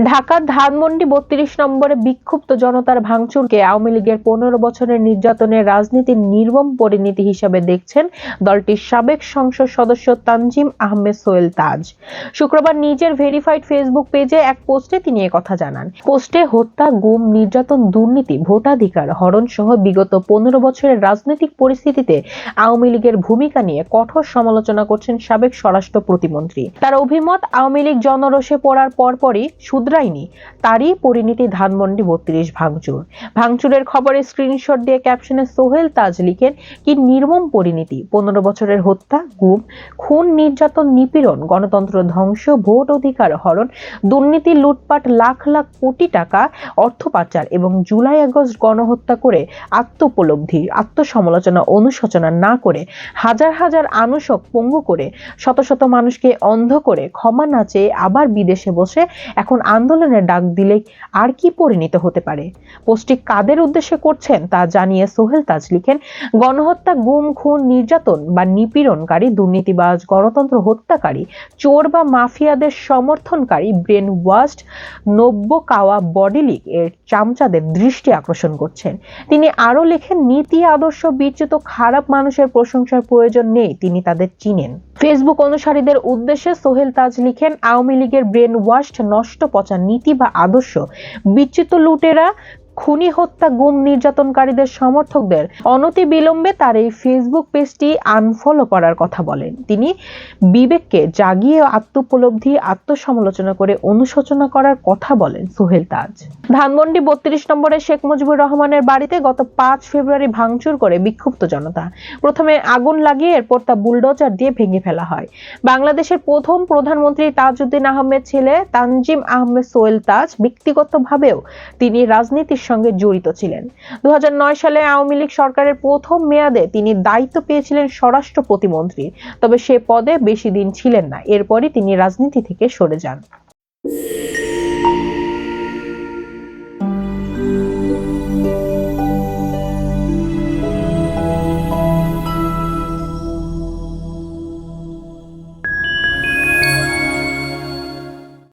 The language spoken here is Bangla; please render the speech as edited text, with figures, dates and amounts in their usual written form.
ঢাকার ধানমন্ডি ৩২ নম্বরে বিক্ষুব্ধ জনতার ভাঙচুরকে আওয়ামী লীগের ১৫ বছরের নির্যাতনের রাজনীতির নির্মম পরিণতি হিসেবে দেখছেন দলটির সাবেক সংসদ সদস্য তানজিম আহমেদ সোহেল তাজ। শুক্রবার নিজের ভেরিফাইড ফেসবুক পেজে এক পোস্টে তিনি একথা জানান। পোস্টে হত্যা, গুম, নির্যাতন, দুর্নীতি, ভোটাধিকার হরণ সহ বিগত ১৫ বছরের রাজনৈতিক পরিস্থিতিতে আওয়ামী লীগের ভূমিকা নিয়ে কঠোর সমালোচনা করছেন সাবেক স্বরাষ্ট্র প্রতিমন্ত্রী। তার অভিমত, আওয়ামী লীগ জনরোষে পড়ার পরপরই শুধরায়নি, তারই পরিণতি ধানমন্ডি ৩২ ভাঙচুর। ভাঙচুরের খবরে স্ক্রিনশট দিয়ে ক্যাপশনে সোহেল তাজ লিখেন, কি নির্মম পরিণতি! ১৫ বছরের হত্যা, গুম, খুন, নির্যাতন, নিপীড়ন, গণতন্ত্র ধ্বংস, ভোট অধিকার হরণ, দুর্নীতি, লুটপাট, লাখ লাখ কোটি টাকা অর্থ পাচার এবং জুলাই আগস্ট গণহত্যা করে আত্মোপলব্ধি, আত্মসমালোচনা, অনুশোচনা না করে হাজার হাজার আনুষক পঙ্গু করে শত শত মানুষকে অন্ধ করে ক্ষমা না চেয়ে আবার বিদেশে বসে এখন আন্দোলনের ডাক দিলে আর কি পরিণত হতে পারে? পোস্টটি কাদের উদ্দেশ্যে করছেন তা জানিয়ে সোহেল তাজ লিখেন, গণহত্যা, গুম, খুন, নির্যাতন বা নিপীড়নকারী, দুর্নীতিবাজ, গণতন্ত্র হত্যাকারী, চোর বা মাফিয়াদের সমর্থনকারী, ব্রেন ওয়াশড নব্য কাওয়া বডি লীগ এর চামচাদের দৃষ্টি আকর্ষণ করছেন। তিনি আরো লেখেন, নীতি আদর্শ বিচ্যুত খারাপ মানুষের প্রশংসার প্রয়োজন নেই, তিনি তাদের চিনেন। ফেসবুক অনুসারীদের উদ্দেশ্যে সোহেল তাজ লিখেন, আওয়ামী লীগের ব্রেন ওয়াশড, নষ্ট পচা নীতি বা আদর্শ বিচ্যুত লুটেরা, খুনি, হত্যা, গুম, নির্যাতনকারীদের সমর্থকদের অনতি বিলম্বে তার এই ফেসবুক পেজটি আনফলো করার কথা বলেন। তিনি বিবেককে জাগিয়ে আত্মোপলব্ধি, আত্মসমালোচনা করে অনুশোচনা করার কথা বলেন সোহেল তাজ। ধানমন্ডি ৩২ নম্বরে শেখ মুজিবুর রহমানের বাড়িতে গত ৫ ফেব্রুয়ারি ভাঙচুর করে বিক্ষুব্ধ জনতা। প্রথমে আগুন লাগিয়ে এরপর তা বুলডোজার দিয়ে ভেঙে ফেলা হয়। বাংলাদেশের প্রথম প্রধানমন্ত্রী তাজউদ্দিন আহমেদ ছেলে তানজিম আহমেদ সোহেল তাজ ব্যক্তিগতভাবেও তিনি রাজনীতির সঙ্গে জড়িত ছিলেন। ২০০৯ সালে আওয়ামী লীগ সরকারের প্রথম মেয়াদে তিনি দায়িত্ব পেয়েছিলেন স্বরাষ্ট্র প্রতিমন্ত্রী, তবে সে পদে বেশি দিন ছিলেন না। এরপরই তিনি রাজনীতি থেকে সরে যান।